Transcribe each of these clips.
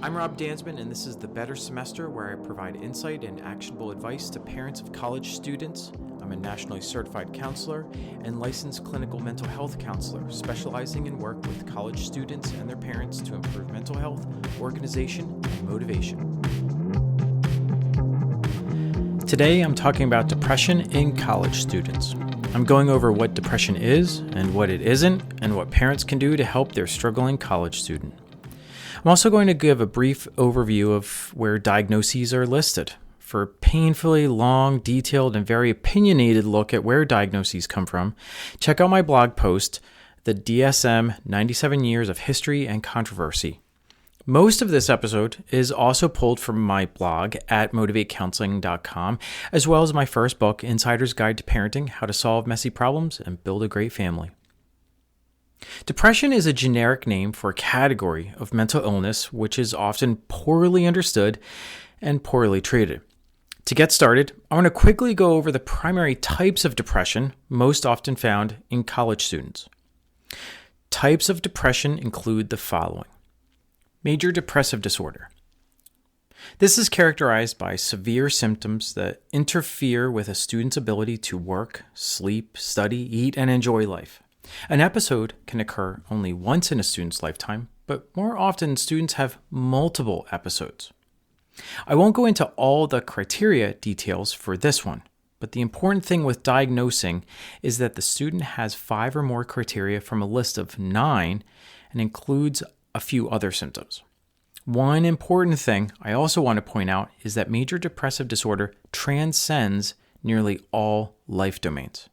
I'm Rob Dansman, and this is The Better Semester, where I provide insight and actionable advice to parents of college students. I'm a nationally certified counselor and licensed clinical mental health counselor, specializing in work with college students and their parents to improve mental health, organization, and motivation. Today, I'm talking about depression in college students. I'm going over what depression is and what it isn't, and what parents can do to help their struggling college student. I'm also going to give a brief overview of where diagnoses are listed. For a painfully long, detailed, and very opinionated look at where diagnoses come from, check out my blog post, The DSM 97 Years of History and Controversy. Most of this episode is also pulled from my blog at motivatecounseling.com, as well as my first book, Insider's Guide to Parenting: How to Solve Messy Problems and Build a Great Family. Depression is a generic name for a category of mental illness which is often poorly understood and poorly treated. To get started, I want to quickly go over the primary types of depression most often found in college students. Types of depression include the following. Major depressive disorder. This is characterized by severe symptoms that interfere with a student's ability to work, sleep, study, eat, and enjoy life. An episode can occur only once in a student's lifetime, but more often students have multiple episodes. I won't go into all the criteria details for this one, but the important thing with diagnosing is that the student has 5 or more criteria from a list of 9 and includes a few other symptoms. One important thing I also want to point out is that major depressive disorder transcends nearly all life domains.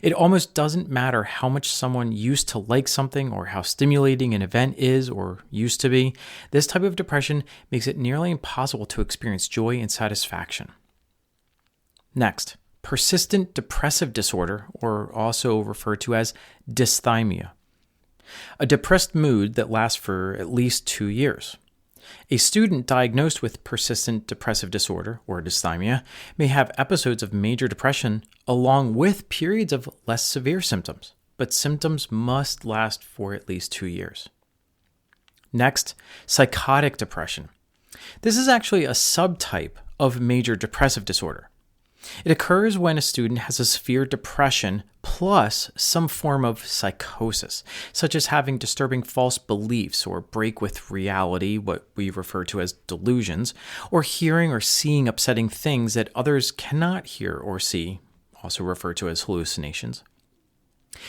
It almost doesn't matter how much someone used to like something or how stimulating an event is or used to be. This type of depression makes it nearly impossible to experience joy and satisfaction. Next, persistent depressive disorder, or also referred to as dysthymia. A depressed mood that lasts for at least 2 years. A student diagnosed with persistent depressive disorder, or dysthymia, may have episodes of major depression along with periods of less severe symptoms, but symptoms must last for at least 2 years. Next, psychotic depression. This is actually a subtype of major depressive disorder. It occurs when a student has a severe depression plus some form of psychosis, such as having disturbing false beliefs or break with reality, what we refer to as delusions, or hearing or seeing upsetting things that others cannot hear or see, also referred to as hallucinations.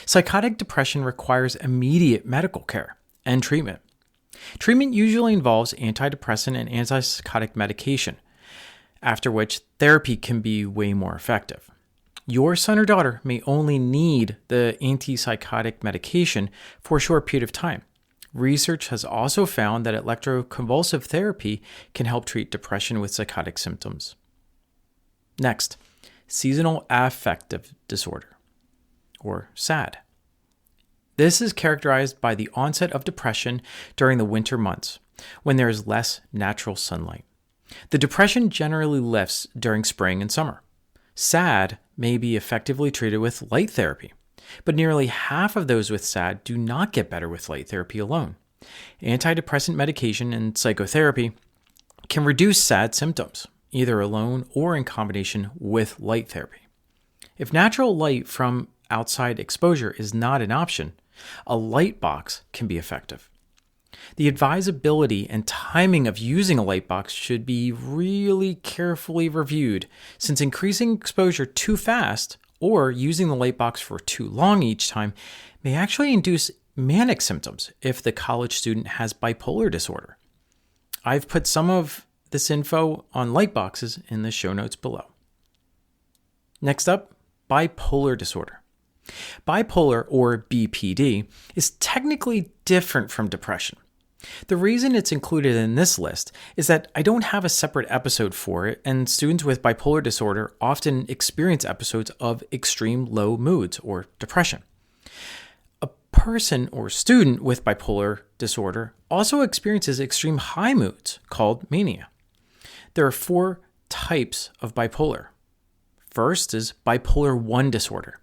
Psychotic depression requires immediate medical care and treatment. Treatment usually involves antidepressant and antipsychotic medication, after which therapy can be way more effective. Your son or daughter may only need the antipsychotic medication for a short period of time. Research has also found that electroconvulsive therapy can help treat depression with psychotic symptoms. Next, seasonal affective disorder, or SAD. This is characterized by the onset of depression during the winter months, when there is less natural sunlight. The depression generally lifts during spring and summer. SAD may be effectively treated with light therapy, but nearly half of those with SAD do not get better with light therapy alone. Antidepressant medication and psychotherapy can reduce SAD symptoms, either alone or in combination with light therapy. If natural light from outside exposure is not an option, a light box can be effective. The advisability and timing of using a light box should be really carefully reviewed, since increasing exposure too fast or using the light box for too long each time may actually induce manic symptoms if the college student has bipolar disorder. I've put some of this info on light boxes in the show notes below. Next up, bipolar disorder. Bipolar, or BPD, is technically different from depression. The reason it's included in this list is that I don't have a separate episode for it, and students with bipolar disorder often experience episodes of extreme low moods or depression. A person or student with bipolar disorder also experiences extreme high moods called mania. There are 4 types of bipolar. First is bipolar I disorder.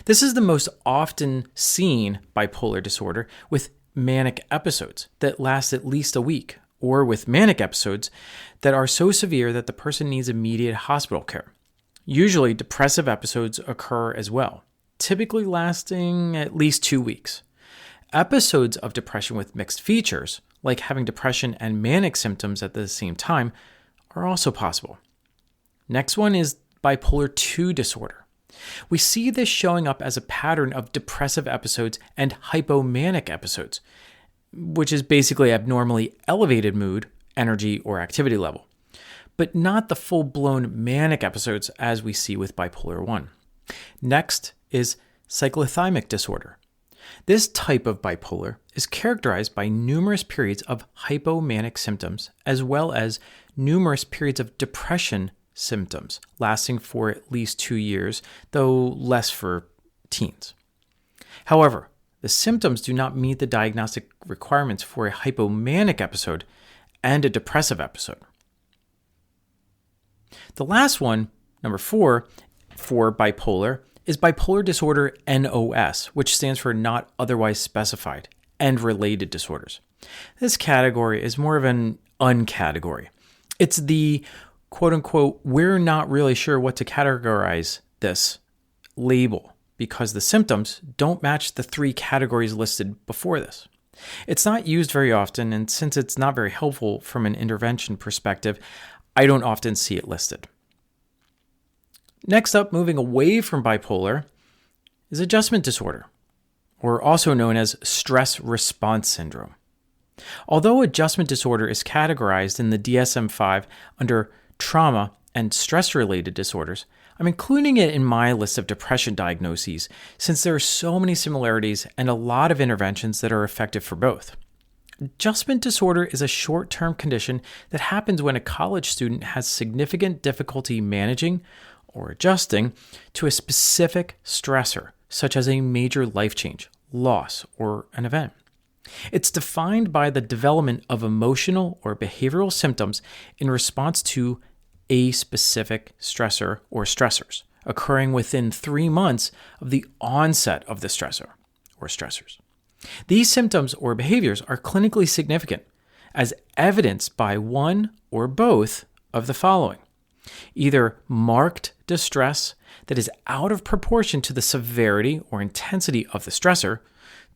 This is the most often seen bipolar disorder with manic episodes that last at least a week or with manic episodes that are so severe that the person needs immediate hospital care. Usually, depressive episodes occur as well, typically lasting at least 2 weeks. Episodes of depression with mixed features, like having depression and manic symptoms at the same time, are also possible. Next one is bipolar 2 disorder. We see this showing up as a pattern of depressive episodes and hypomanic episodes, which is basically abnormally elevated mood, energy, or activity level, but not the full-blown manic episodes as we see with bipolar 1. Next is cyclothymic disorder. This type of bipolar is characterized by numerous periods of hypomanic symptoms as well as numerous periods of depression symptoms lasting for at least 2 years, though less for teens. However, the symptoms do not meet the diagnostic requirements for a hypomanic episode and a depressive episode. The last one, number 4, for bipolar, is bipolar disorder NOS, which stands for not otherwise specified, and related disorders. This category is more of an uncategory. It's the quote-unquote, we're not really sure what to categorize this label because the symptoms don't match the 3 categories listed before this. It's not used very often, and since it's not very helpful from an intervention perspective, I don't often see it listed. Next up, moving away from bipolar, is adjustment disorder, or also known as stress response syndrome. Although adjustment disorder is categorized in the DSM-5 under trauma and stress-related disorders, I'm including it in my list of depression diagnoses since there are so many similarities and a lot of interventions that are effective for both. Adjustment disorder is a short-term condition that happens when a college student has significant difficulty managing or adjusting to a specific stressor, such as a major life change, loss, or an event. It's defined by the development of emotional or behavioral symptoms in response to a specific stressor or stressors, occurring within 3 months of the onset of the stressor or stressors. These symptoms or behaviors are clinically significant, as evidenced by one or both of the following. Either marked distress that is out of proportion to the severity or intensity of the stressor,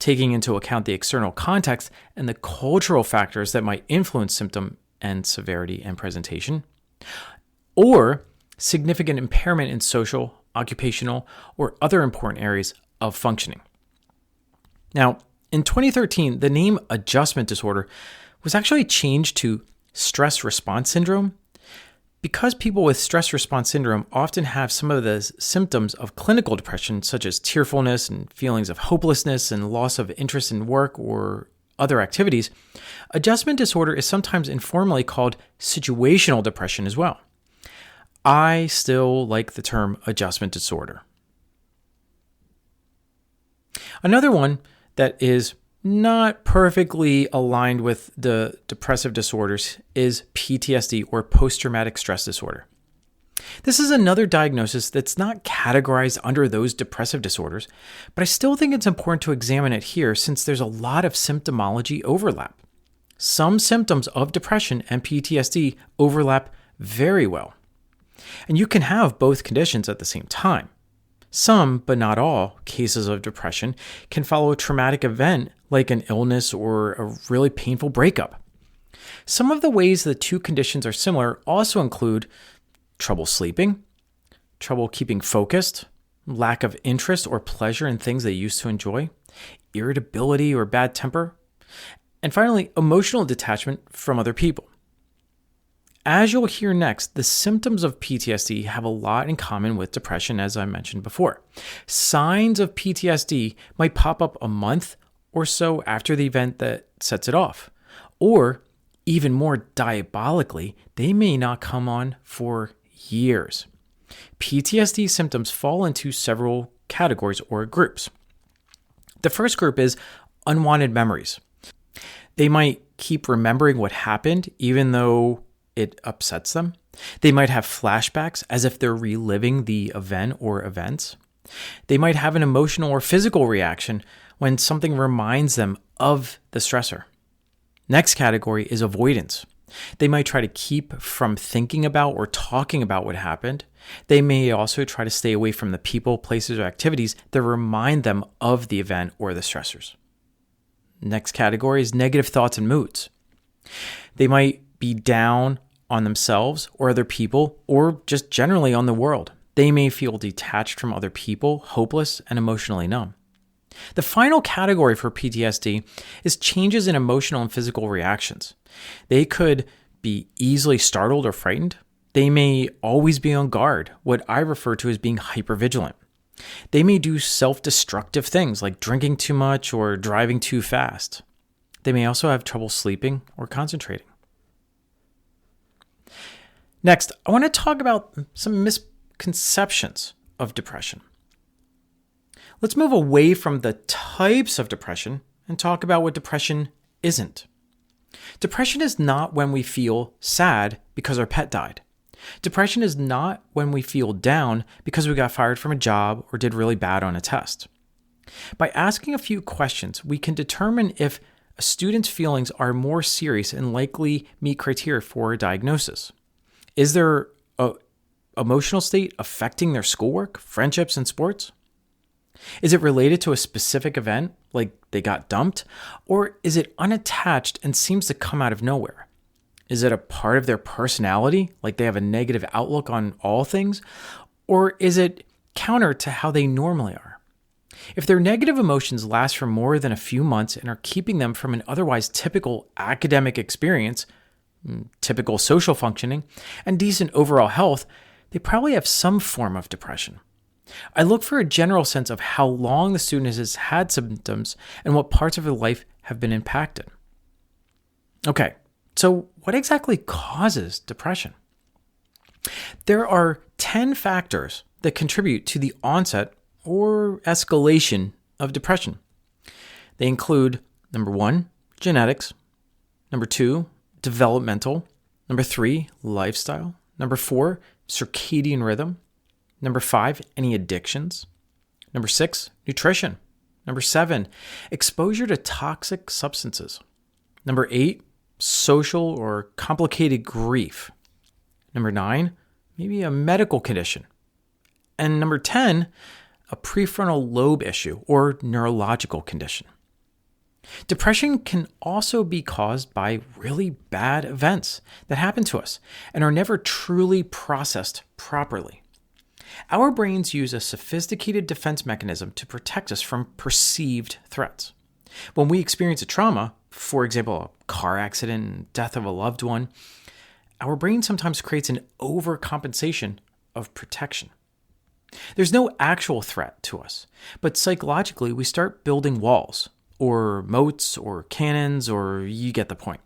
taking into account the external context and the cultural factors that might influence symptom and severity and presentation, or significant impairment in social, occupational, or other important areas of functioning. Now, in 2013, the name adjustment disorder was actually changed to stress response syndrome because people with stress response syndrome often have some of the symptoms of clinical depression, such as tearfulness and feelings of hopelessness and loss of interest in work or other activities. Adjustment disorder is sometimes informally called situational depression as well. I still like the term adjustment disorder. Another one that is not perfectly aligned with the depressive disorders is PTSD, or post-traumatic stress disorder. This is another diagnosis that's not categorized under those depressive disorders, but I still think it's important to examine it here since there's a lot of symptomology overlap. Some symptoms of depression and PTSD overlap very well. And you can have both conditions at the same time. Some, but not all, cases of depression can follow a traumatic event like an illness or a really painful breakup. Some of the ways the two conditions are similar also include trouble sleeping, trouble keeping focused, lack of interest or pleasure in things they used to enjoy, irritability or bad temper, and finally, emotional detachment from other people. As you'll hear next, the symptoms of PTSD have a lot in common with depression, as I mentioned before. Signs of PTSD might pop up a month or so after the event that sets it off. Or, even more diabolically, they may not come on for years. PTSD symptoms fall into several categories or groups. The first group is unwanted memories. They might keep remembering what happened even though it upsets them. They might have flashbacks as if they're reliving the event or events. They might have an emotional or physical reaction when something reminds them of the stressor. Next category is avoidance. They might try to keep from thinking about or talking about what happened. They may also try to stay away from the people, places, or activities that remind them of the event or the stressors. Next category is negative thoughts and moods. They might be down on themselves or other people, or just generally on the world. They may feel detached from other people, hopeless, and emotionally numb. The final category for PTSD is changes in emotional and physical reactions. They could be easily startled or frightened. They may always be on guard, what I refer to as being hypervigilant. They may do self-destructive things like drinking too much or driving too fast. They may also have trouble sleeping or concentrating. Next, I want to talk about some misconceptions of depression. Let's move away from the types of depression and talk about what depression isn't. Depression is not when we feel sad because our pet died. Depression is not when we feel down because we got fired from a job or did really bad on a test. By asking a few questions, we can determine if a student's feelings are more serious and likely meet criteria for a diagnosis. Is their emotional state affecting their schoolwork, friendships, and sports? Is it related to a specific event, like they got dumped, or is it unattached and seems to come out of nowhere? Is it a part of their personality, like they have a negative outlook on all things, or is it counter to how they normally are? If their negative emotions last for more than a few months and are keeping them from an otherwise typical academic experience, typical social functioning, and decent overall health, they probably have some form of depression. I look for a general sense of how long the student has had symptoms and what parts of their life have been impacted. Okay, so what exactly causes depression? There are 10 factors that contribute to the onset or escalation of depression. They include, number 1, genetics, number 2, developmental, number 3, lifestyle, number 4, circadian rhythm, number 5, any addictions, number 6, nutrition, number 7, exposure to toxic substances, number 8, social or complicated grief, number 9, maybe a medical condition, and number 10, a prefrontal lobe issue or neurological condition. Depression can also be caused by really bad events that happen to us and are never truly processed properly. Our brains use a sophisticated defense mechanism to protect us from perceived threats. When we experience a trauma, for example, a car accident, death of a loved one, our brain sometimes creates an overcompensation of protection. There's no actual threat to us, but psychologically we start building walls, or moats, or cannons, or you get the point.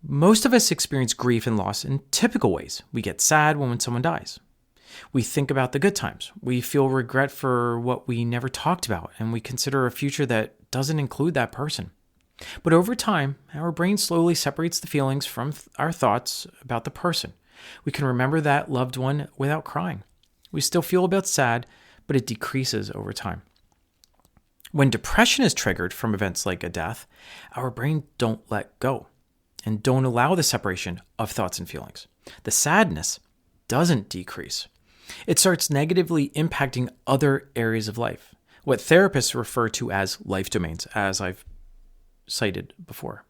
Most of us experience grief and loss in typical ways. We get sad when someone dies. We think about the good times. We feel regret for what we never talked about, and we consider a future that doesn't include that person. But over time, our brain slowly separates the feelings from our thoughts about the person. We can remember that loved one without crying. We still feel a bit sad, but it decreases over time. When depression is triggered from events like a death, our brain don't let go and don't allow the separation of thoughts and feelings. The sadness doesn't decrease. It starts negatively impacting other areas of life, what therapists refer to as life domains, as I've cited before.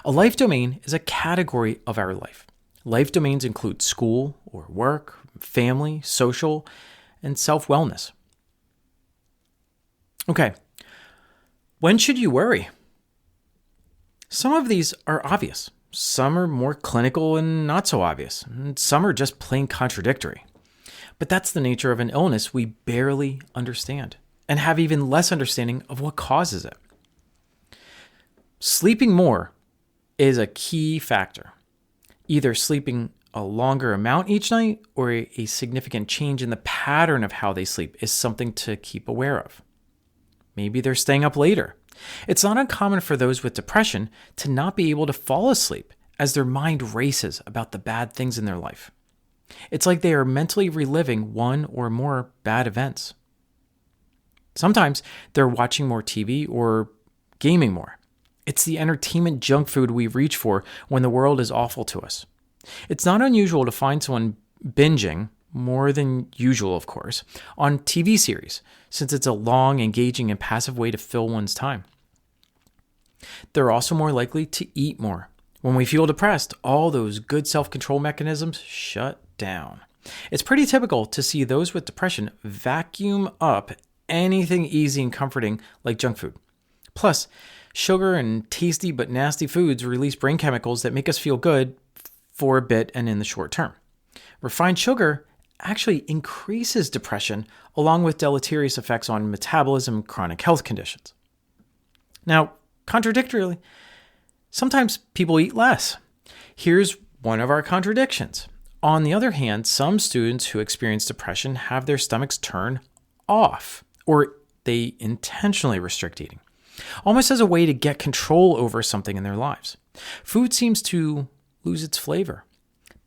A life domain is a category of our life. Life domains include school or work, family, social, and self-wellness. Okay, when should you worry? Some of these are obvious. Some are more clinical and not so obvious. And some are just plain contradictory. But that's the nature of an illness we barely understand and have even less understanding of what causes it. Sleeping more is a key factor. Either sleeping a longer amount each night or a significant change in the pattern of how they sleep is something to keep aware of. Maybe they're staying up later. It's not uncommon for those with depression to not be able to fall asleep as their mind races about the bad things in their life. It's like they are mentally reliving one or more bad events. Sometimes they're watching more TV or gaming more. It's the entertainment junk food we reach for when the world is awful to us. It's not unusual to find someone binging, more than usual, of course, on TV series, since it's a long, engaging, and passive way to fill one's time. They're also more likely to eat more. When we feel depressed, all those good self-control mechanisms shut down. It's pretty typical to see those with depression vacuum up anything easy and comforting like junk food. Plus, sugar and tasty but nasty foods release brain chemicals that make us feel good for a bit and in the short term. Refined sugar actually increases depression along with deleterious effects on metabolism and chronic health conditions. Now, contradictorily, sometimes people eat less. Here's one of our contradictions. On the other hand, some students who experience depression have their stomachs turn off, or they intentionally restrict eating, almost as a way to get control over something in their lives. Food seems to lose its flavor.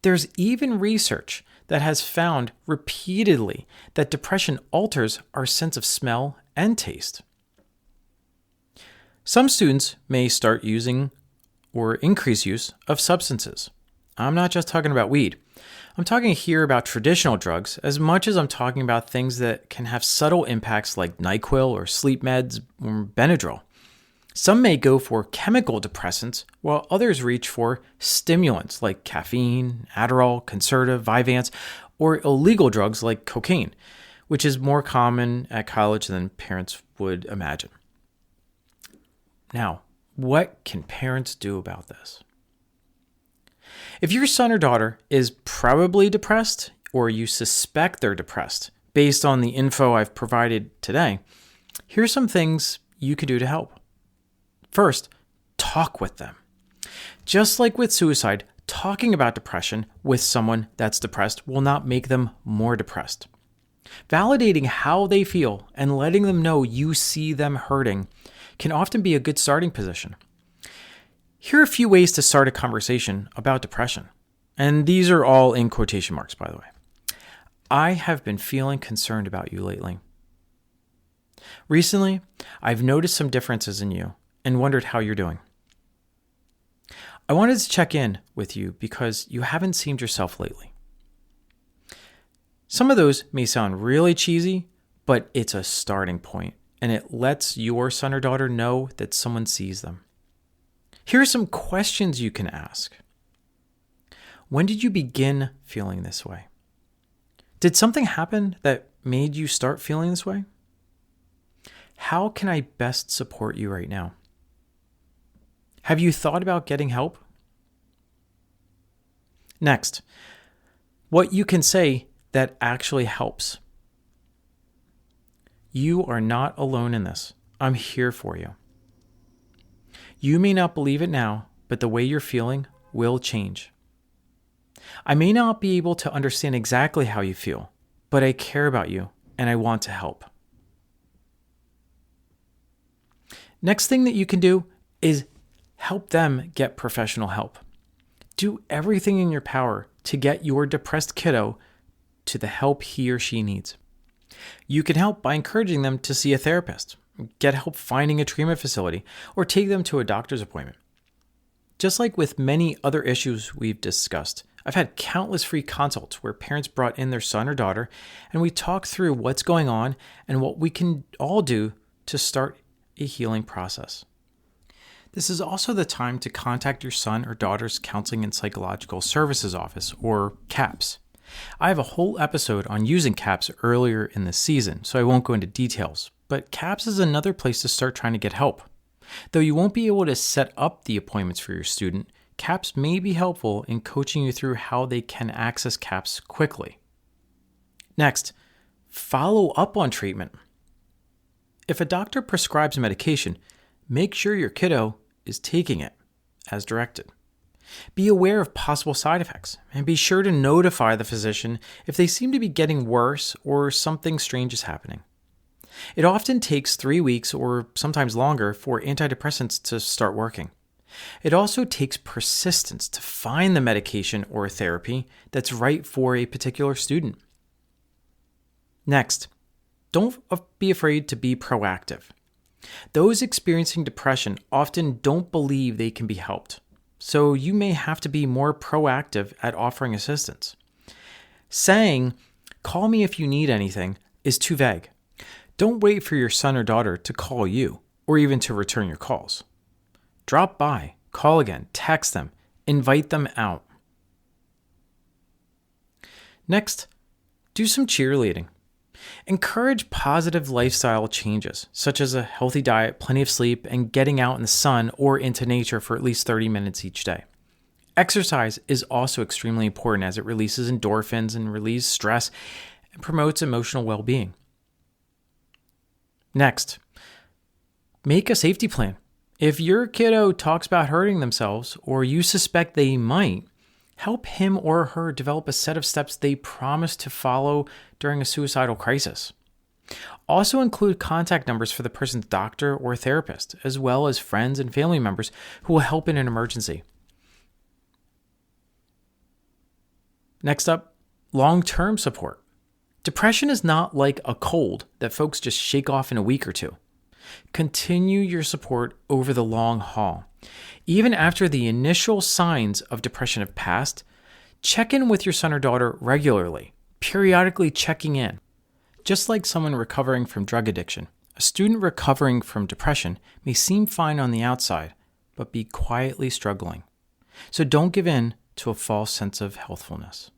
There's even research that has found repeatedly that depression alters our sense of smell and taste. Some students may start using or increase use of substances. I'm not just talking about weed. I'm talking here about traditional drugs as much as I'm talking about things that can have subtle impacts like NyQuil or sleep meds or Benadryl. Some may go for chemical depressants, while others reach for stimulants like caffeine, Adderall, Concerta, Vyvanse, or illegal drugs like cocaine, which is more common at college than parents would imagine. Now, what can parents do about this? If your son or daughter is probably depressed, or you suspect they're depressed, based on the info I've provided today, here's some things you could do to help. First, talk with them. Just like with suicide, talking about depression with someone that's depressed will not make them more depressed. Validating how they feel and letting them know you see them hurting can often be a good starting position. Here are a few ways to start a conversation about depression. And these are all in quotation marks, by the way. I have been feeling concerned about you lately. Recently, I've noticed some differences in you and wondered how you're doing. I wanted to check in with you because you haven't seemed yourself lately. Some of those may sound really cheesy, but it's a starting point, and it lets your son or daughter know that someone sees them. Here are some questions you can ask. When did you begin feeling this way? Did something happen that made you start feeling this way? How can I best support you right now? Have you thought about getting help? Next, what you can say that actually helps. You are not alone in this. I'm here for you. You may not believe it now, but the way you're feeling will change. I may not be able to understand exactly how you feel, but I care about you and I want to help. Next thing that you can do is help them get professional help. Do everything in your power to get your depressed kiddo to the help he or she needs. You can help by encouraging them to see a therapist, get help finding a treatment facility, or take them to a doctor's appointment. Just like with many other issues we've discussed, I've had countless free consults where parents brought in their son or daughter, and we talked through what's going on and what we can all do to start a healing process. This is also the time to contact your son or daughter's Counseling and Psychological Services Office, or CAPS. I have a whole episode on using CAPS earlier in the season, so I won't go into details, but CAPS is another place to start trying to get help. Though you won't be able to set up the appointments for your student, CAPS may be helpful in coaching you through how they can access CAPS quickly. Next, follow up on treatment. If a doctor prescribes medication, make sure your kiddo is taking it as directed. Be aware of possible side effects and be sure to notify the physician if they seem to be getting worse or something strange is happening. It often takes 3 weeks or sometimes longer for antidepressants to start working. It also takes persistence to find the medication or therapy that's right for a particular student. Next, don't be afraid to be proactive. Those experiencing depression often don't believe they can be helped, so you may have to be more proactive at offering assistance. Saying, "Call me if you need anything," is too vague. Don't wait for your son or daughter to call you, or even to return your calls. Drop by, call again, text them, invite them out. Next, do some cheerleading. Encourage positive lifestyle changes, such as a healthy diet, plenty of sleep, and getting out in the sun or into nature for at least 30 minutes each day. Exercise is also extremely important as it releases endorphins and relieves stress and promotes emotional well-being. Next, make a safety plan. If your kiddo talks about hurting themselves or you suspect they might, help him or her develop a set of steps they promise to follow during a suicidal crisis. Also include contact numbers for the person's doctor or therapist, as well as friends and family members who will help in an emergency. Next up, long-term support. Depression is not like a cold that folks just shake off in a week or two. Continue your support over the long haul. Even after the initial signs of depression have passed, check in with your son or daughter regularly, periodically checking in. Just like someone recovering from drug addiction, a student recovering from depression may seem fine on the outside, but be quietly struggling. So don't give in to a false sense of healthfulness.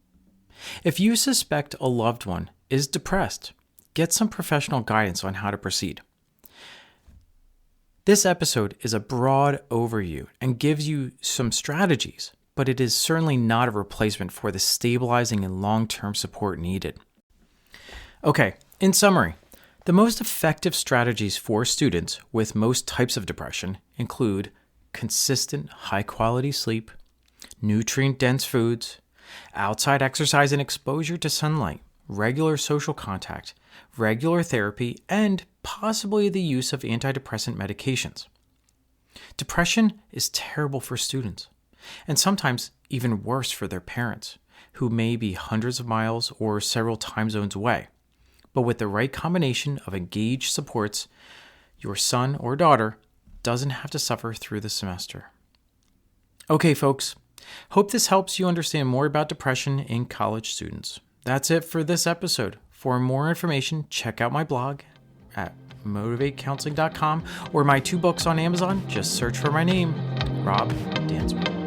If you suspect a loved one is depressed, get some professional guidance on how to proceed. This episode is a broad overview and gives you some strategies, but it is certainly not a replacement for the stabilizing and long-term support needed. Okay, in summary, the most effective strategies for students with most types of depression include consistent, high-quality sleep, nutrient-dense foods, outside exercise and exposure to sunlight, regular social contact, regular therapy, and possibly the use of antidepressant medications. Depression is terrible for students, and sometimes even worse for their parents, who may be hundreds of miles or several time zones away. But with the right combination of engaged supports, your son or daughter doesn't have to suffer through the semester. Okay, folks, hope this helps you understand more about depression in college students. That's it for this episode. For more information, check out my blog at motivatecounseling.com or my 2 books on Amazon. Just search for my name, Rob Dansby.